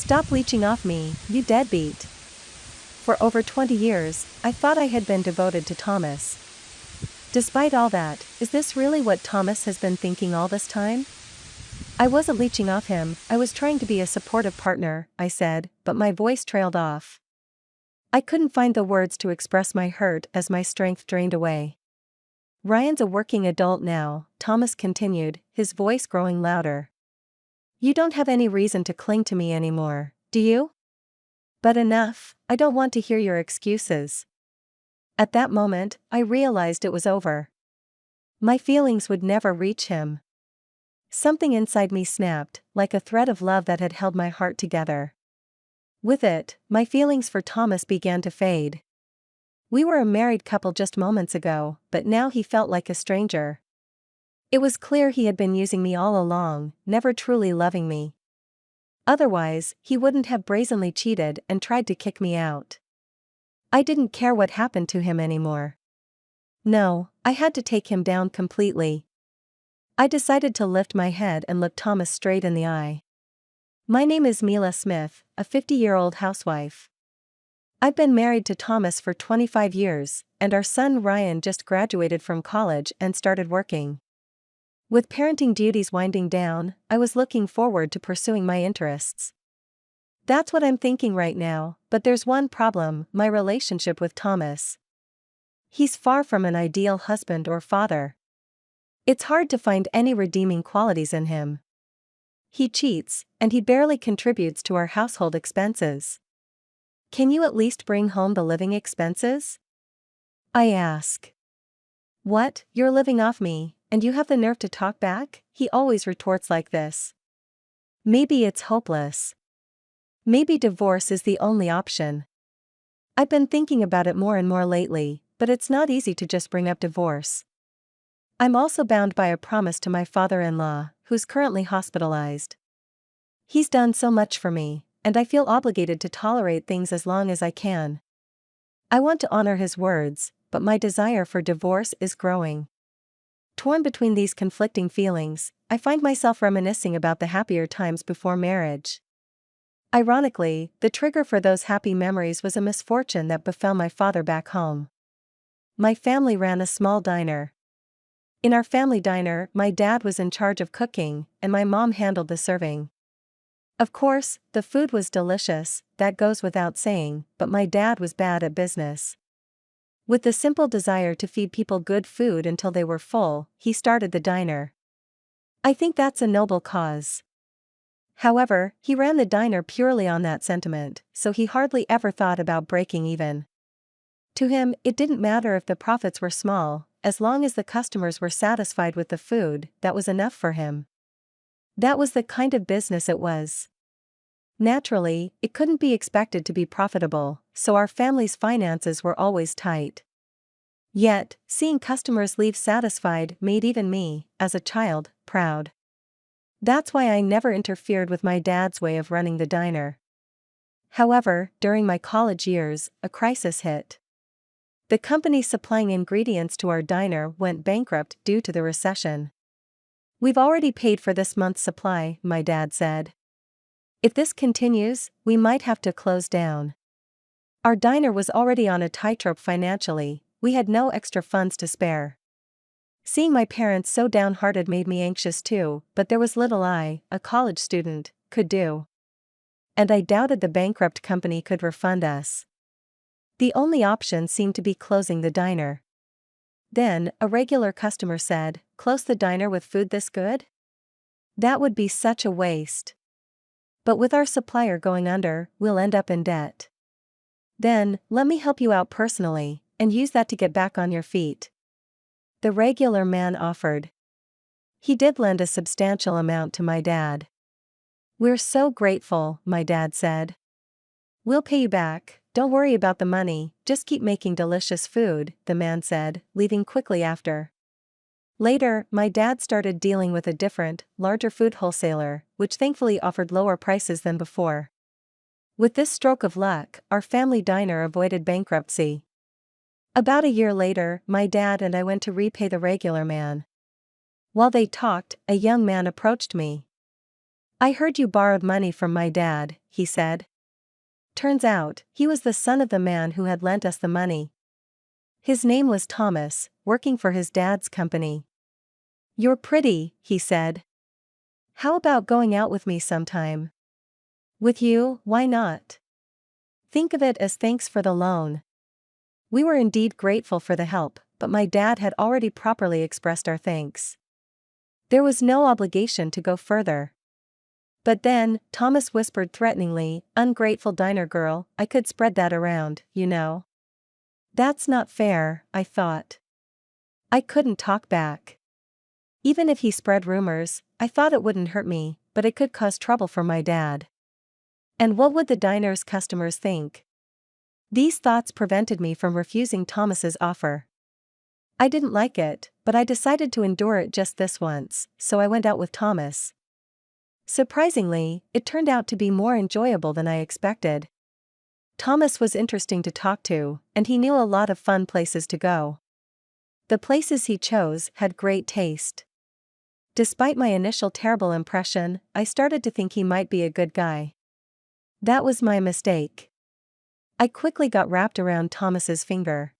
Stop leeching off me, you deadbeat. For over 20 years, I thought I had been devoted to Thomas. Despite all that, is this really what Thomas has been thinking all this time? I wasn't leeching off him, I was trying to be a supportive partner, I said, but my voice trailed off. I couldn't find the words to express my hurt as my strength drained away. Ryan's a working adult now, Thomas continued, his voice growing louder. You don't have any reason to cling to me anymore, do you? But enough, I don't want to hear your excuses. At that moment, I realized it was over. My feelings would never reach him. Something inside me snapped, like a thread of love that had held my heart together. With it, my feelings for Thomas began to fade. We were a married couple just moments ago, but now he felt like a stranger. It was clear he had been using me all along, never truly loving me. Otherwise, he wouldn't have brazenly cheated and tried to kick me out. I didn't care what happened to him anymore. No, I had to take him down completely. I decided to lift my head and look Thomas straight in the eye. My name is Mila Smith, a 50-year-old housewife. I've been married to Thomas for 25 years, and our son Ryan just graduated from college and started working. With parenting duties winding down, I was looking forward to pursuing my interests. That's what I'm thinking right now, but there's one problem, my relationship with Thomas. He's far from an ideal husband or father. It's hard to find any redeeming qualities in him. He cheats, and he barely contributes to our household expenses. Can you at least bring home the living expenses? I ask. What, you're living off me, and you have the nerve to talk back? He always retorts like this. Maybe it's hopeless. Maybe divorce is the only option. I've been thinking about it more and more lately, but it's not easy to just bring up divorce. I'm also bound by a promise to my father-in-law, who's currently hospitalized. He's done so much for me, and I feel obligated to tolerate things as long as I can. I want to honor his words, but my desire for divorce is growing. Torn between these conflicting feelings, I find myself reminiscing about the happier times before marriage. Ironically, the trigger for those happy memories was a misfortune that befell my father back home. My family ran a small diner. In our family diner, my dad was in charge of cooking, and my mom handled the serving. Of course, the food was delicious, that goes without saying, but my dad was bad at business. With the simple desire to feed people good food until they were full, he started the diner. I think that's a noble cause. However, he ran the diner purely on that sentiment, so he hardly ever thought about breaking even. To him, it didn't matter if the profits were small, as long as the customers were satisfied with the food, that was enough for him. That was the kind of business it was. Naturally, it couldn't be expected to be profitable, so our family's finances were always tight. Yet, seeing customers leave satisfied made even me, as a child, proud. That's why I never interfered with my dad's way of running the diner. However, during my college years, a crisis hit. The company supplying ingredients to our diner went bankrupt due to the recession. We've already paid for this month's supply, my dad said. If this continues, we might have to close down. Our diner was already on a tightrope financially, we had no extra funds to spare. Seeing my parents so downhearted made me anxious too, but there was little I, a college student, could do. And I doubted the bankrupt company could refund us. The only option seemed to be closing the diner. Then, a regular customer said, "Close the diner with food this good? That would be such a waste. But with our supplier going under, we'll end up in debt. Then, let me help you out personally, and use that to get back on your feet." The regular man offered. He did lend a substantial amount to my dad. "We're so grateful," my dad said. "We'll pay you back, don't worry about the money, just keep making delicious food," the man said, leaving quickly after. Later, my dad started dealing with a different, larger food wholesaler, which thankfully offered lower prices than before. With this stroke of luck, our family diner avoided bankruptcy. About a year later, my dad and I went to repay the regular man. While they talked, a young man approached me. I heard you borrowed money from my dad, he said. Turns out, he was the son of the man who had lent us the money. His name was Thomas, working for his dad's company. You're pretty, he said. How about going out with me sometime? With you, why not? Think of it as thanks for the loan. We were indeed grateful for the help, but my dad had already properly expressed our thanks. There was no obligation to go further. But then, Thomas whispered threateningly, ungrateful diner girl, I could spread that around, you know. That's not fair, I thought. I couldn't talk back. Even if he spread rumors, I thought it wouldn't hurt me, but it could cause trouble for my dad. And what would the diner's customers think? These thoughts prevented me from refusing Thomas's offer. I didn't like it, but I decided to endure it just this once, so I went out with Thomas. Surprisingly, it turned out to be more enjoyable than I expected. Thomas was interesting to talk to, and he knew a lot of fun places to go. The places he chose had great taste. Despite my initial terrible impression, I started to think he might be a good guy. That was my mistake. I quickly got wrapped around Thomas's finger.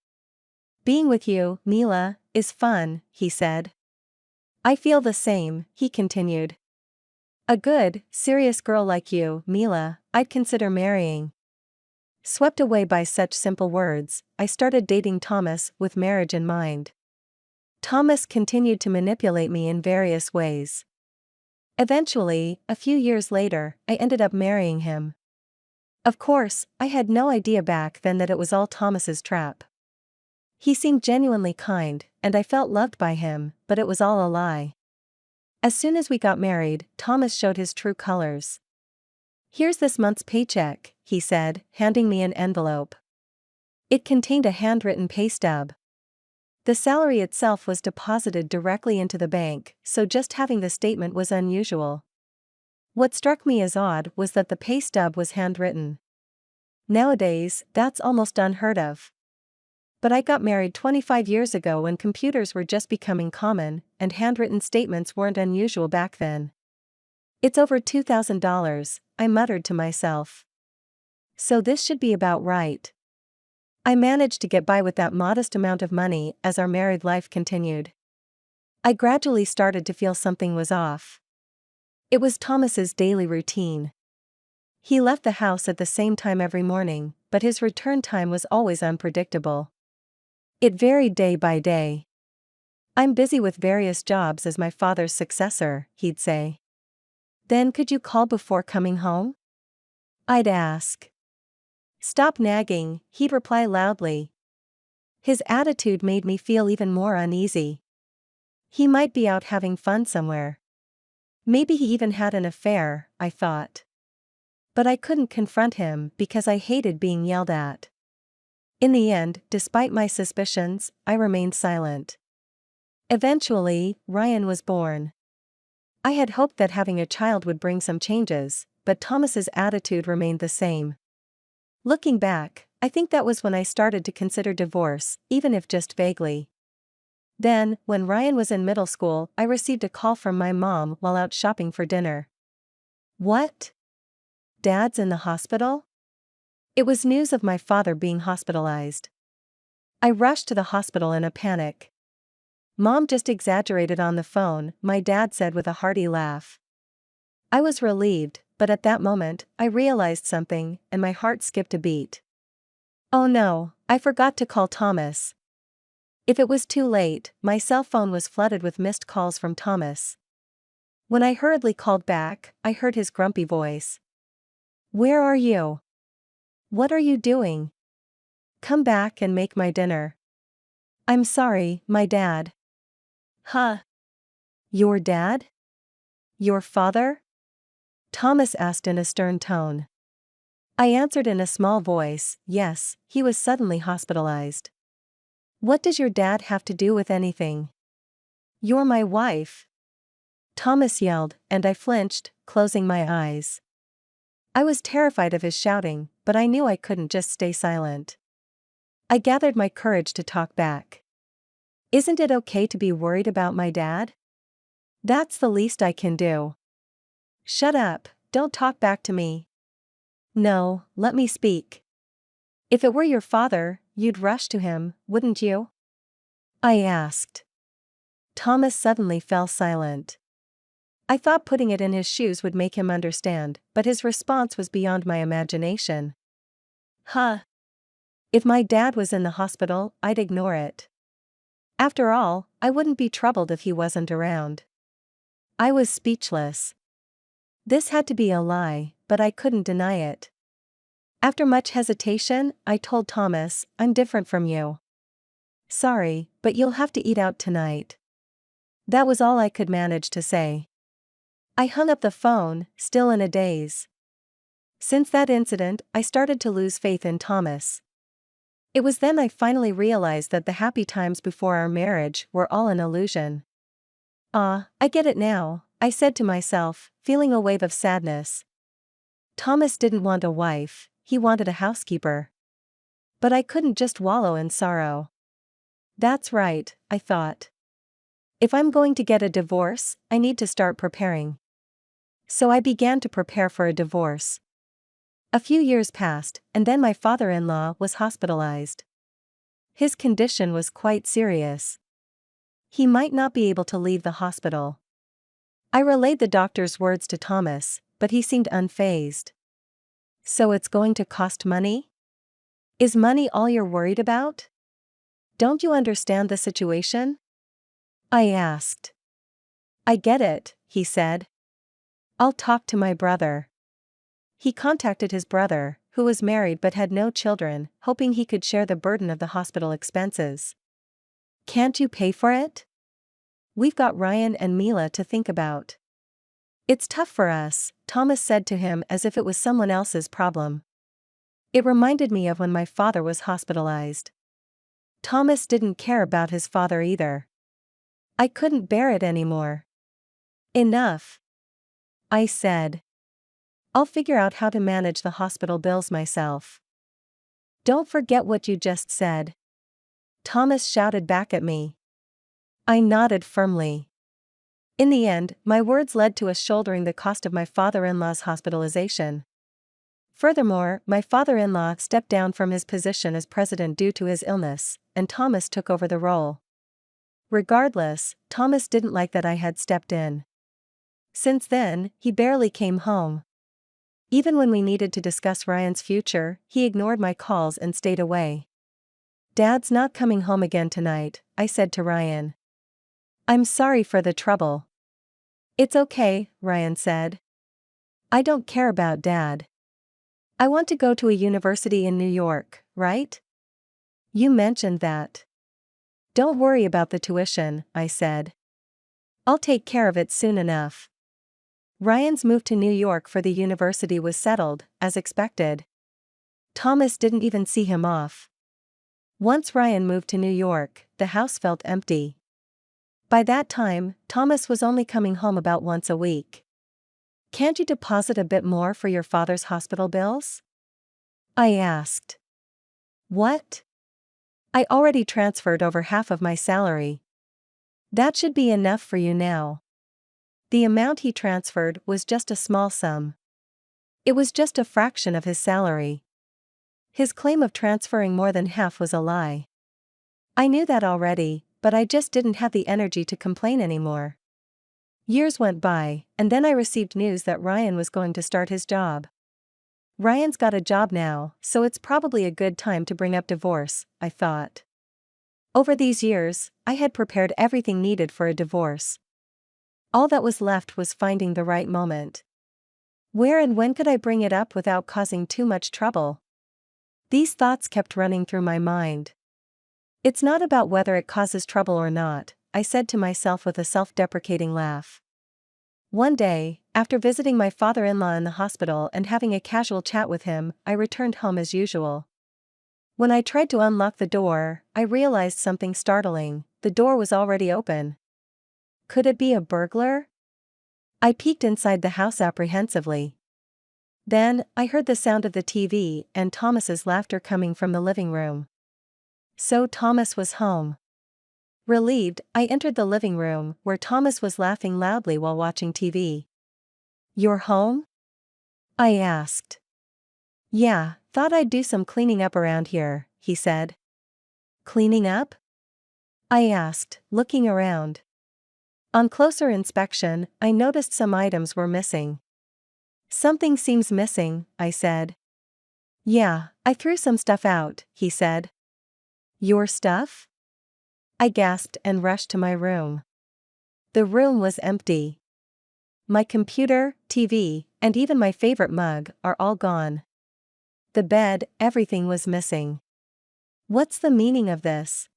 Being with you, Mila, is fun, he said. I feel the same, he continued. A good, serious girl like you, Mila, I'd consider marrying. Swept away by such simple words, I started dating Thomas with marriage in mind. Thomas continued to manipulate me in various ways. Eventually, a few years later, I ended up marrying him. Of course, I had no idea back then that it was all Thomas's trap. He seemed genuinely kind, and I felt loved by him, but it was all a lie. As soon as we got married, Thomas showed his true colors. Here's this month's paycheck, he said, handing me an envelope. It contained a handwritten pay stub. The salary itself was deposited directly into the bank, so just having the statement was unusual. What struck me as odd was that the pay stub was handwritten. Nowadays, that's almost unheard of. But I got married 25 years ago when computers were just becoming common, and handwritten statements weren't unusual back then. It's over $2,000, I muttered to myself. So this should be about right. I managed to get by with that modest amount of money as our married life continued. I gradually started to feel something was off. It was Thomas's daily routine. He left the house at the same time every morning, but his return time was always unpredictable. It varied day by day. I'm busy with various jobs as my father's successor, he'd say. Then could you call before coming home? I'd ask. Stop nagging, he'd reply loudly. His attitude made me feel even more uneasy. He might be out having fun somewhere. Maybe he even had an affair, I thought. But I couldn't confront him because I hated being yelled at. In the end, despite my suspicions, I remained silent. Eventually, Ryan was born. I had hoped that having a child would bring some changes, but Thomas's attitude remained the same. Looking back, I think that was when I started to consider divorce, even if just vaguely. Then, when Ryan was in middle school, I received a call from my mom while out shopping for dinner. What? Dad's in the hospital? It was news of my father being hospitalized. I rushed to the hospital in a panic. Mom just exaggerated on the phone, my dad said with a hearty laugh. I was relieved, but at that moment, I realized something, and my heart skipped a beat. Oh no, I forgot to call Thomas. If it was too late, my cell phone was flooded with missed calls from Thomas. When I hurriedly called back, I heard his grumpy voice. Where are you? What are you doing? Come back and make my dinner. I'm sorry, my dad. Huh? Your dad? Your father? Thomas asked in a stern tone. I answered in a small voice, yes, he was suddenly hospitalized. What does your dad have to do with anything? You're my wife. Thomas yelled, and I flinched, closing my eyes. I was terrified of his shouting, but I knew I couldn't just stay silent. I gathered my courage to talk back. Isn't it okay to be worried about my dad? That's the least I can do. Shut up, don't talk back to me. No, let me speak. If it were your father, you'd rush to him, wouldn't you? I asked. Thomas suddenly fell silent. I thought putting it in his shoes would make him understand, but his response was beyond my imagination. Huh. If my dad was in the hospital, I'd ignore it. After all, I wouldn't be troubled if he wasn't around. I was speechless. This had to be a lie, but I couldn't deny it. After much hesitation, I told Thomas, I'm different from you. Sorry, but you'll have to eat out tonight. That was all I could manage to say. I hung up the phone, still in a daze. Since that incident, I started to lose faith in Thomas. It was then I finally realized that the happy times before our marriage were all an illusion. Ah, I get it now, I said to myself, feeling a wave of sadness. Thomas didn't want a wife, he wanted a housekeeper. But I couldn't just wallow in sorrow. That's right, I thought. If I'm going to get a divorce, I need to start preparing. So I began to prepare for a divorce. A few years passed, and then my father-in-law was hospitalized. His condition was quite serious. He might not be able to leave the hospital. I relayed the doctor's words to Thomas, but he seemed unfazed. So it's going to cost money? Is money all you're worried about? Don't you understand the situation? I asked. I get it, he said. I'll talk to my brother. He contacted his brother, who was married but had no children, hoping he could share the burden of the hospital expenses. Can't you pay for it? We've got Ryan and Mila to think about. It's tough for us, Thomas said to him as if it was someone else's problem. It reminded me of when my father was hospitalized. Thomas didn't care about his father either. I couldn't bear it anymore. Enough. I said. I'll figure out how to manage the hospital bills myself. Don't forget what you just said. Thomas shouted back at me. I nodded firmly. In the end, my words led to us shouldering the cost of my father-in-law's hospitalization. Furthermore, my father-in-law stepped down from his position as president due to his illness, and Thomas took over the role. Regardless, Thomas didn't like that I had stepped in. Since then, he barely came home. Even when we needed to discuss Ryan's future, he ignored my calls and stayed away. Dad's not coming home again tonight, I said to Ryan. I'm sorry for the trouble. It's okay, Ryan said. I don't care about Dad. I want to go to a university in New York, right? You mentioned that. Don't worry about the tuition, I said. I'll take care of it soon enough. Ryan's move to New York for the university was settled, as expected. Thomas didn't even see him off. Once Ryan moved to New York, the house felt empty. By that time, Thomas was only coming home about once a week. Can't you deposit a bit more for your father's hospital bills? I asked. What? I already transferred over half of my salary. That should be enough for you now. The amount he transferred was just a small sum. It was just a fraction of his salary. His claim of transferring more than half was a lie. I knew that already, but I just didn't have the energy to complain anymore. Years went by, and then I received news that Ryan was going to start his job. Ryan's got a job now, so it's probably a good time to bring up divorce, I thought. Over these years, I had prepared everything needed for a divorce. All that was left was finding the right moment. Where and when could I bring it up without causing too much trouble? These thoughts kept running through my mind. It's not about whether it causes trouble or not, I said to myself with a self-deprecating laugh. One day, after visiting my father-in-law in the hospital and having a casual chat with him, I returned home as usual. When I tried to unlock the door, I realized something startling: the door was already open. Could it be a burglar? I peeked inside the house apprehensively. Then, I heard the sound of the TV and Thomas's laughter coming from the living room. So Thomas was home. Relieved, I entered the living room, where Thomas was laughing loudly while watching TV. You're home? I asked. Yeah, thought I'd do some cleaning up around here, he said. Cleaning up? I asked, looking around. On closer inspection, I noticed some items were missing. Something seems missing, I said. Yeah, I threw some stuff out, he said. Your stuff? I gasped and rushed to my room. The room was empty. My computer, TV, and even my favorite mug are all gone. The bed, everything was missing. What's the meaning of this?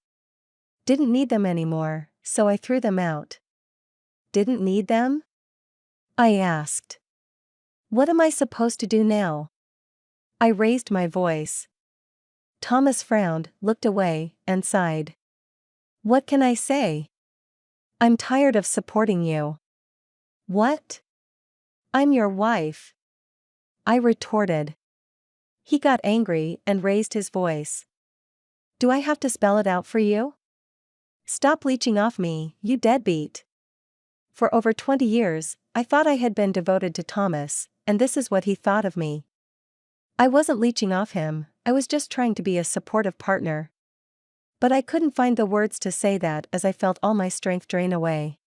Didn't need them anymore, so I threw them out. Didn't need them? I asked. What am I supposed to do now? I raised my voice. Thomas frowned, looked away, and sighed. What can I say? I'm tired of supporting you. What? I'm your wife. I retorted. He got angry and raised his voice. Do I have to spell it out for you? Stop leeching off me, you deadbeat. For over 20 years, I thought I had been devoted to Thomas, and this is what he thought of me. I wasn't leeching off him, I was just trying to be a supportive partner. But I couldn't find the words to say that as I felt all my strength drain away.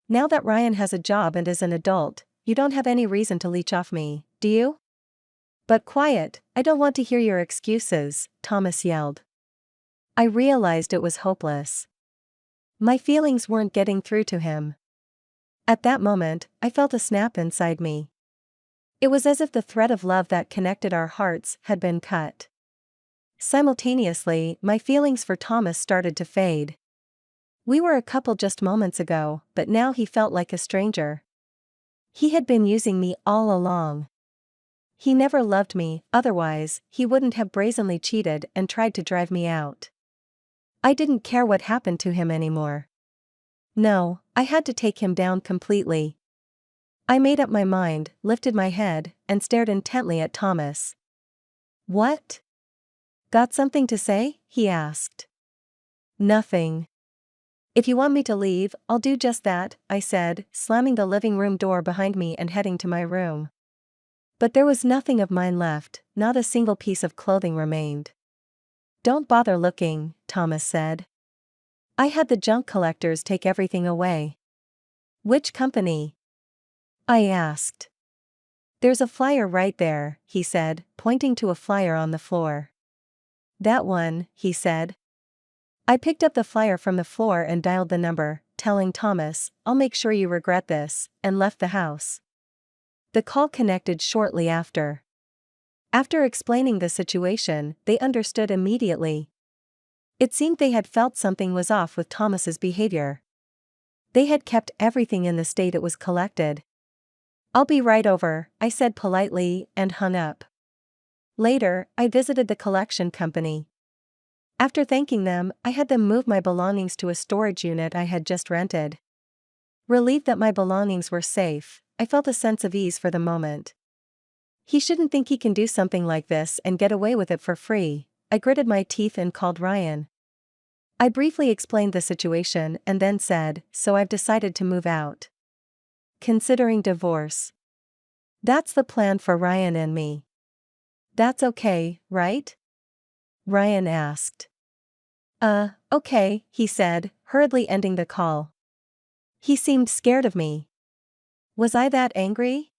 Now that Ryan has a job and is an adult, you don't have any reason to leech off me, do you? But quiet, I don't want to hear your excuses, Thomas yelled. I realized it was hopeless. My feelings weren't getting through to him. At that moment, I felt a snap inside me. It was as if the thread of love that connected our hearts had been cut. Simultaneously, my feelings for Thomas started to fade. We were a couple just moments ago, but now he felt like a stranger. He had been using me all along. He never loved me, otherwise, he wouldn't have brazenly cheated and tried to drive me out. I didn't care what happened to him anymore. No, I had to take him down completely. I made up my mind, lifted my head, and stared intently at Thomas. What? Got something to say? He asked. Nothing. If you want me to leave, I'll do just that, I said, slamming the living room door behind me and heading to my room. But there was nothing of mine left, not a single piece of clothing remained. Don't bother looking, Thomas said. I had the junk collectors take everything away. Which company? I asked. There's a flyer right there, he said, pointing to a flyer on the floor. That one, he said. I picked up the flyer from the floor and dialed the number, telling Thomas, I'll make sure you regret this, and left the house. The call connected shortly after. After explaining the situation, they understood immediately. It seemed they had felt something was off with Thomas's behavior. They had kept everything in the state it was collected. I'll be right over, I said politely, and hung up. Later, I visited the collection company. After thanking them, I had them move my belongings to a storage unit I had just rented. Relieved that my belongings were safe, I felt a sense of ease for the moment. He shouldn't think he can do something like this and get away with it for free. I gritted my teeth and called Ryan. I briefly explained the situation and then said, so I've decided to move out. Considering divorce. That's the plan for Ryan and me. That's okay, right? Ryan asked. Okay, he said, hurriedly ending the call. He seemed scared of me. Was I that angry?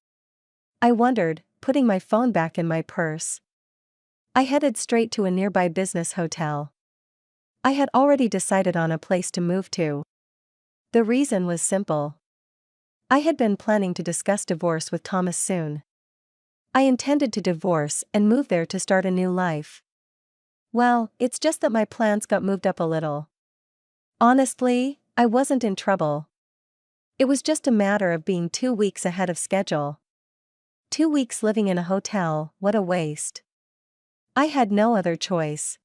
I wondered, putting my phone back in my purse. I headed straight to a nearby business hotel. I had already decided on a place to move to. The reason was simple. I had been planning to discuss divorce with Thomas soon. I intended to divorce and move there to start a new life. Well, it's just that my plans got moved up a little. Honestly, I wasn't in trouble. It was just a matter of being 2 weeks ahead of schedule. 2 weeks living in a hotel, what a waste. I had no other choice.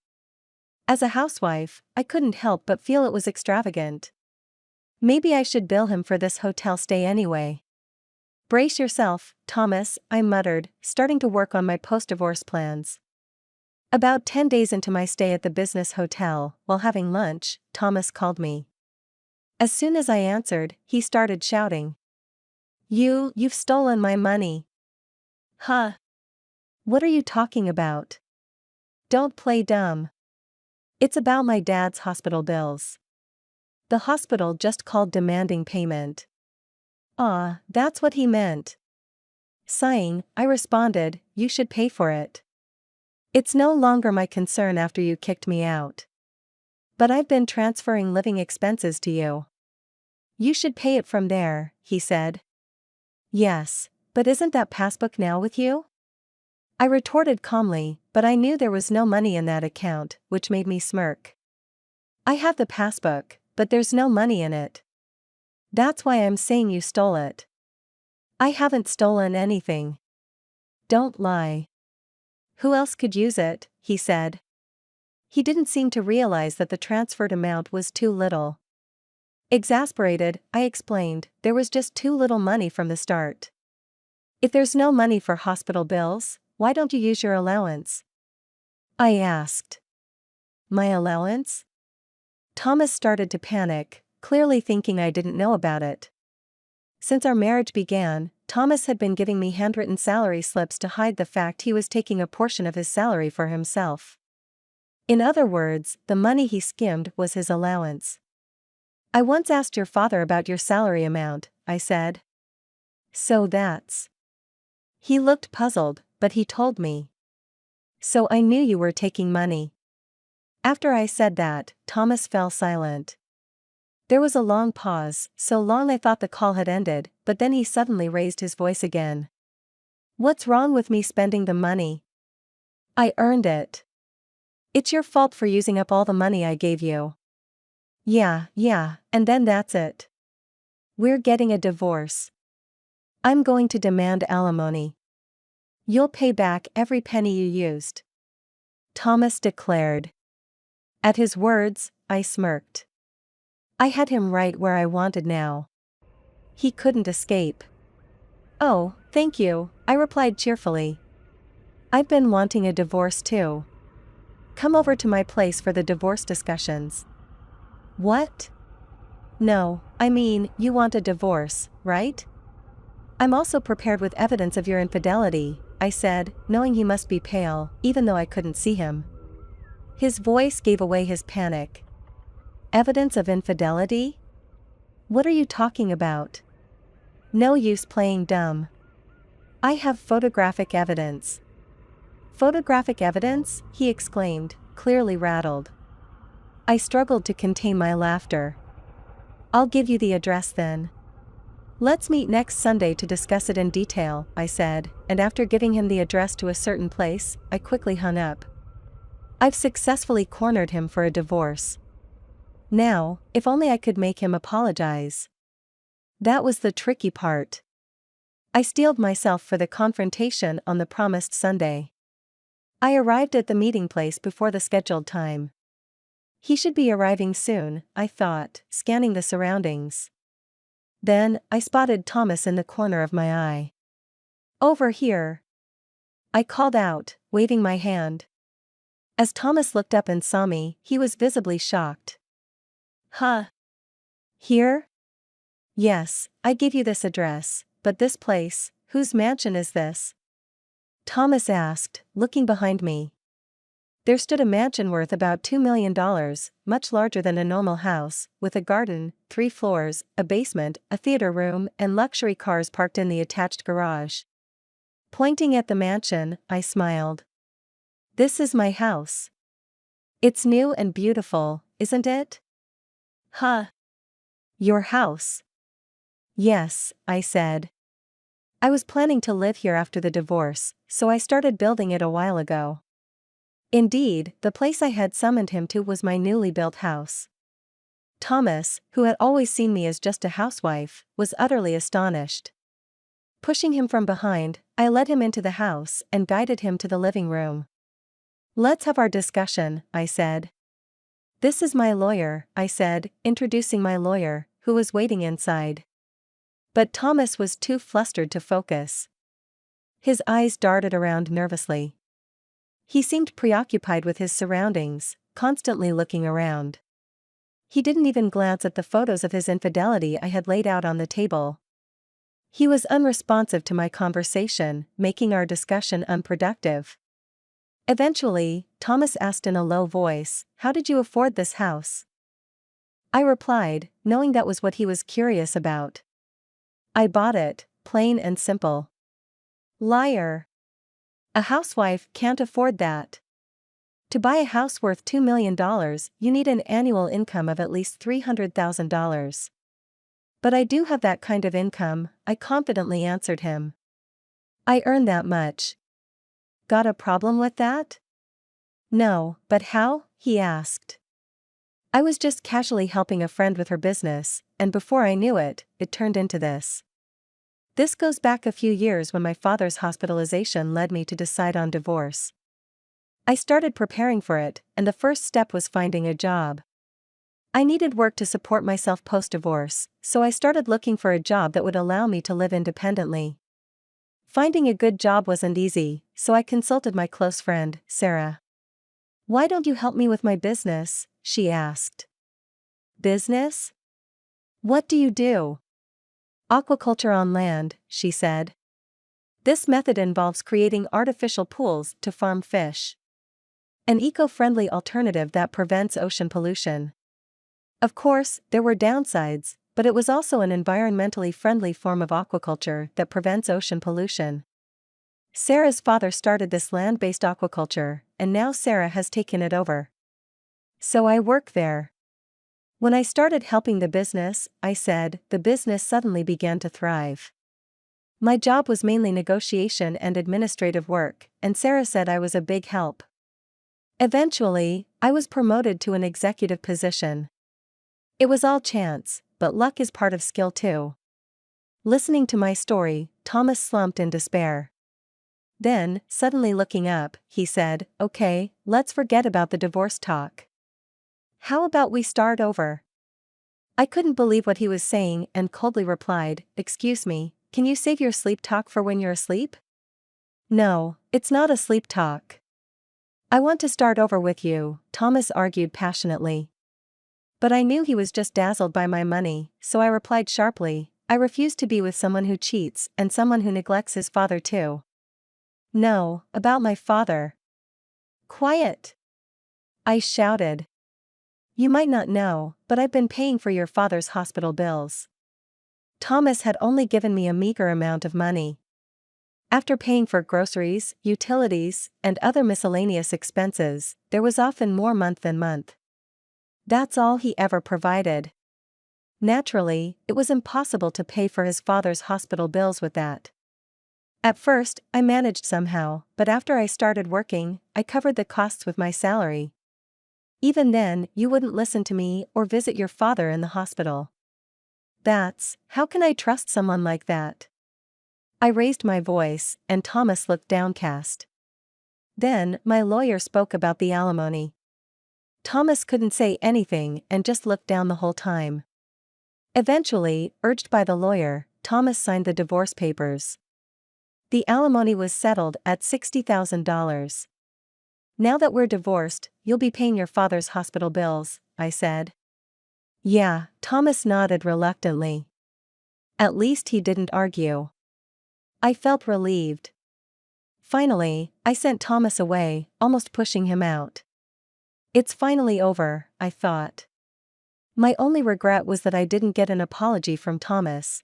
As a housewife, I couldn't help but feel it was extravagant. Maybe I should bill him for this hotel stay anyway. Brace yourself, Thomas, I muttered, starting to work on my post-divorce plans. About 10 days into my stay at the business hotel, while having lunch, Thomas called me. As soon as I answered, he started shouting. You've stolen my money. Huh? What are you talking about? Don't play dumb. It's about my dad's hospital bills. The hospital just called demanding payment. Ah, that's what he meant. Sighing, I responded, you should pay for it. It's no longer my concern after you kicked me out. But I've been transferring living expenses to you. You should pay it from there, he said. Yes, but isn't that passbook now with you? I retorted calmly, but I knew there was no money in that account, which made me smirk. I have the passbook, but there's no money in it. That's why I'm saying you stole it. I haven't stolen anything. Don't lie. Who else could use it, he said. He didn't seem to realize that the transferred amount was too little. Exasperated, I explained, there was just too little money from the start. If there's no money for hospital bills, why don't you use your allowance? I asked. My allowance? Thomas started to panic, clearly thinking I didn't know about it. Since our marriage began, Thomas had been giving me handwritten salary slips to hide the fact he was taking a portion of his salary for himself. In other words, the money he skimmed was his allowance. I once asked your father about your salary amount, I said. So that's. He looked puzzled, but he told me. So I knew you were taking money. After I said that, Thomas fell silent. There was a long pause, so long I thought the call had ended, but then he suddenly raised his voice again. What's wrong with me spending the money? I earned it. It's your fault for using up all the money I gave you. Yeah, and then that's it. We're getting a divorce. I'm going to demand alimony. You'll pay back every penny you used. Thomas declared. At his words, I smirked. I had him right where I wanted now. He couldn't escape. Oh, thank you, I replied cheerfully. I've been wanting a divorce too. Come over to my place for the divorce discussions. What? No, I mean, you want a divorce, right? I'm also prepared with evidence of your infidelity, I said, knowing he must be pale, even though I couldn't see him. His voice gave away his panic. Evidence of infidelity? What are you talking about? No use playing dumb. I have photographic evidence. Photographic evidence? He exclaimed, clearly rattled. I struggled to contain my laughter. I'll give you the address then. Let's meet next Sunday to discuss it in detail, I said, and after giving him the address to a certain place, I quickly hung up. I've successfully cornered him for a divorce. Now, if only I could make him apologize. That was the tricky part. I steeled myself for the confrontation on the promised Sunday. I arrived at the meeting place before the scheduled time. He should be arriving soon, I thought, scanning the surroundings. Then, I spotted Thomas in the corner of my eye. Over here! I called out, waving my hand. As Thomas looked up and saw me, he was visibly shocked. Huh? Here? Yes, I gave you this address, but this place, whose mansion is this? Thomas asked, looking behind me. There stood a mansion worth about $2 million, much larger than a normal house, with a garden, 3 floors, a basement, a theater room, and luxury cars parked in the attached garage. Pointing at the mansion, I smiled. This is my house. It's new and beautiful, isn't it? Huh? Your house? Yes, I said. I was planning to live here after the divorce, so I started building it a while ago. Indeed, the place I had summoned him to was my newly built house. Thomas, who had always seen me as just a housewife, was utterly astonished. Pushing him from behind, I led him into the house and guided him to the living room. Let's have our discussion, I said. This is my lawyer, I said, introducing my lawyer, who was waiting inside. But Thomas was too flustered to focus. His eyes darted around nervously. He seemed preoccupied with his surroundings, constantly looking around. He didn't even glance at the photos of his infidelity I had laid out on the table. He was unresponsive to my conversation, making our discussion unproductive. Eventually, Thomas asked in a low voice, "How did you afford this house?" I replied, knowing that was what he was curious about. "I bought it, plain and simple." Liar. A housewife can't afford that. To buy a house worth $2 million, you need an annual income of at least $300,000. But I do have that kind of income, I confidently answered him. I earn that much. Got a problem with that? No, but how? He asked. I was just casually helping a friend with her business, and before I knew it, it turned into this. This goes back a few years when my father's hospitalization led me to decide on divorce. I started preparing for it, and the first step was finding a job. I needed work to support myself post-divorce, so I started looking for a job that would allow me to live independently. Finding a good job wasn't easy, so I consulted my close friend, Sarah. "Why don't you help me with my business?" she asked. "Business? What do you do?" "Aquaculture on land," she said. "This method involves creating artificial pools to farm fish. An eco-friendly alternative that prevents ocean pollution." Of course, there were downsides, but it was also an environmentally friendly form of aquaculture that prevents ocean pollution. Sarah's father started this land-based aquaculture, and now Sarah has taken it over. So I work there. When I started helping the business, I said, the business suddenly began to thrive. My job was mainly negotiation and administrative work, and Sarah said I was a big help. Eventually, I was promoted to an executive position. It was all chance, but luck is part of skill too. Listening to my story, Thomas slumped in despair. Then, suddenly looking up, he said, "Okay, let's forget about the divorce talk. How about we start over?" I couldn't believe what he was saying and coldly replied, "Excuse me, can you save your sleep talk for when you're asleep?" "No, it's not a sleep talk. I want to start over with you," Thomas argued passionately. But I knew he was just dazzled by my money, so I replied sharply, "I refuse to be with someone who cheats and someone who neglects his father too." "No, about my father." "Quiet!" I shouted. "You might not know, but I've been paying for your father's hospital bills." Thomas had only given me a meager amount of money. After paying for groceries, utilities, and other miscellaneous expenses, there was often more month than month. That's all he ever provided. Naturally, it was impossible to pay for his father's hospital bills with that. At first, I managed somehow, but after I started working, I covered the costs with my salary. Even then, you wouldn't listen to me or visit your father in the hospital. How can I trust someone like that? I raised my voice, and Thomas looked downcast. Then, my lawyer spoke about the alimony. Thomas couldn't say anything and just looked down the whole time. Eventually, urged by the lawyer, Thomas signed the divorce papers. The alimony was settled at $60,000. "Now that we're divorced, you'll be paying your father's hospital bills," I said. "Yeah," Thomas nodded reluctantly. At least he didn't argue. I felt relieved. Finally, I sent Thomas away, almost pushing him out. It's finally over, I thought. My only regret was that I didn't get an apology from Thomas.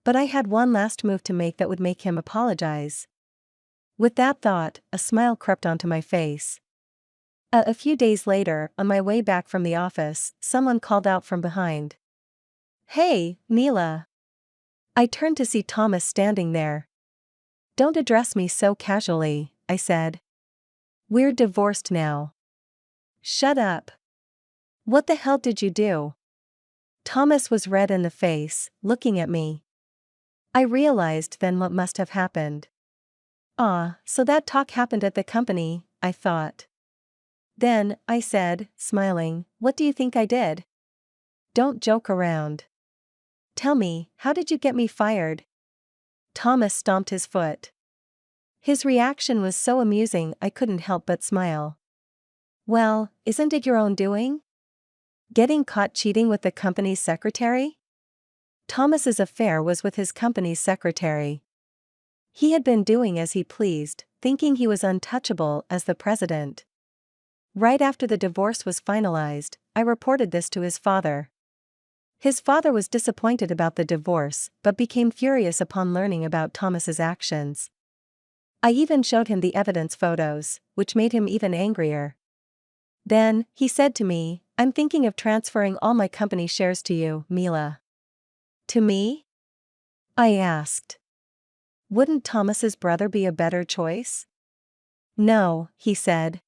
But I had one last move to make that would make him apologize. With that thought, a smile crept onto my face. A few days later, on my way back from the office, someone called out from behind. "Hey, Mila." I turned to see Thomas standing there. "Don't address me so casually," I said. "We're divorced now." "Shut up. What the hell did you do?" Thomas was red in the face, looking at me. I realized then what must have happened. So that talk happened at the company, I thought. Then, I said, smiling, "What do you think I did?" "Don't joke around. Tell me, how did you get me fired?" Thomas stomped his foot. His reaction was so amusing I couldn't help but smile. "Well, isn't it your own doing? Getting caught cheating with the company's secretary?" Thomas's affair was with his company's secretary. He had been doing as he pleased, thinking he was untouchable as the president. Right after the divorce was finalized, I reported this to his father. His father was disappointed about the divorce, but became furious upon learning about Thomas's actions. I even showed him the evidence photos, which made him even angrier. Then, he said to me, "I'm thinking of transferring all my company shares to you, Mila." To me? I asked. Wouldn't Thomas's brother be a better choice? No, he said.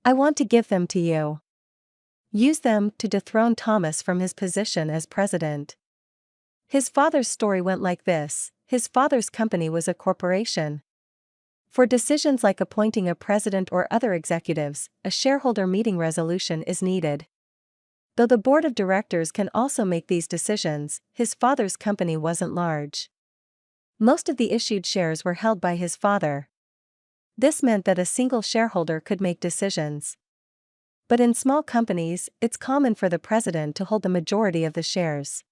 I want to give them to you. Use them to dethrone Thomas from his position as president. His father's story went like this. His father's company was a corporation. For decisions like appointing a president or other executives, a shareholder meeting resolution is needed. Though the board of directors can also make these decisions, his father's company wasn't large. Most of the issued shares were held by his father. This meant that a single shareholder could make decisions. But in small companies, it's common for the president to hold the majority of the shares.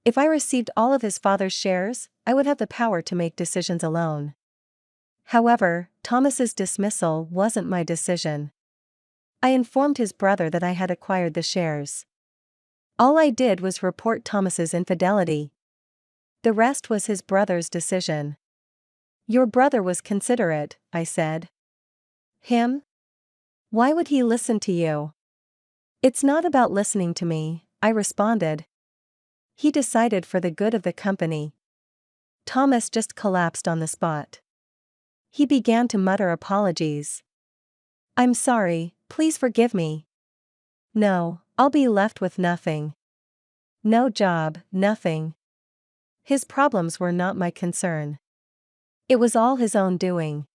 If I received all of his father's shares, I would have the power to make decisions alone. However, Thomas's dismissal wasn't my decision. I informed his brother that I had acquired the shares. All I did was report Thomas's infidelity. The rest was his brother's decision. Your brother was considerate, I said. Him? Why would he listen to you? It's not about listening to me, I responded. He decided for the good of the company. Thomas just collapsed on the spot. He began to mutter apologies. I'm sorry, please forgive me. No, I'll be left with nothing. No job, nothing. His problems were not my concern. It was all his own doing.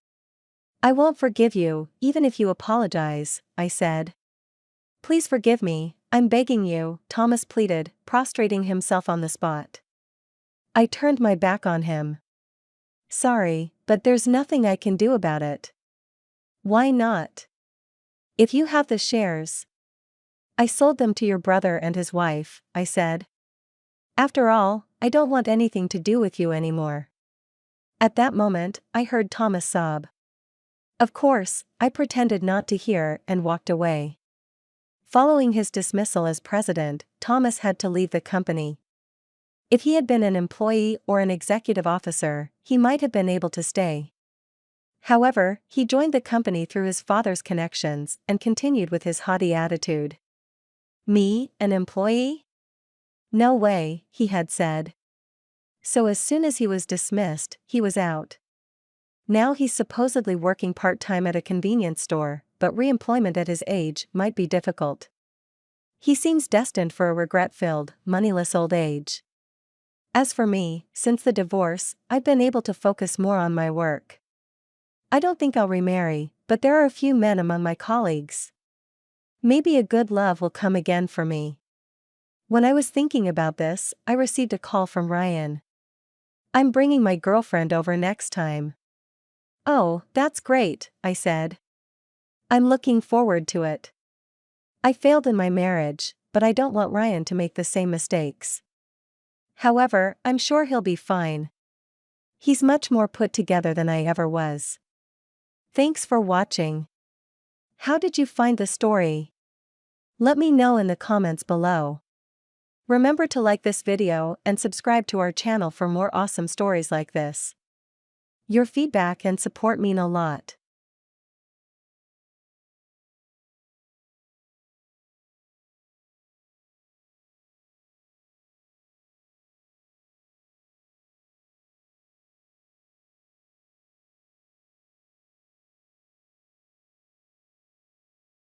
I won't forgive you, even if you apologize, I said. Please forgive me, I'm begging you, Thomas pleaded, prostrating himself on the spot. I turned my back on him. Sorry, but there's nothing I can do about it. Why not? If you have the shares. I sold them to your brother and his wife, I said. After all, I don't want anything to do with you anymore. At that moment, I heard Thomas sob. Of course, I pretended not to hear and walked away. Following his dismissal as president, Thomas had to leave the company. If he had been an employee or an executive officer, he might have been able to stay. However, he joined the company through his father's connections and continued with his haughty attitude. Me, an employee? No way, he had said. So as soon as he was dismissed, he was out. Now he's supposedly working part-time at a convenience store, but re-employment at his age might be difficult. He seems destined for a regret-filled, moneyless old age. As for me, since the divorce, I've been able to focus more on my work. I don't think I'll remarry, but there are a few men among my colleagues. Maybe a good love will come again for me. When I was thinking about this, I received a call from Ryan. I'm bringing my girlfriend over next time. Oh, that's great, I said. I'm looking forward to it. I failed in my marriage, but I don't want Ryan to make the same mistakes. However, I'm sure he'll be fine. He's much more put together than I ever was. Thanks for watching. How did you find the story? Let me know in the comments below. Remember to like this video and subscribe to our channel for more awesome stories like this. Your feedback and support mean a lot.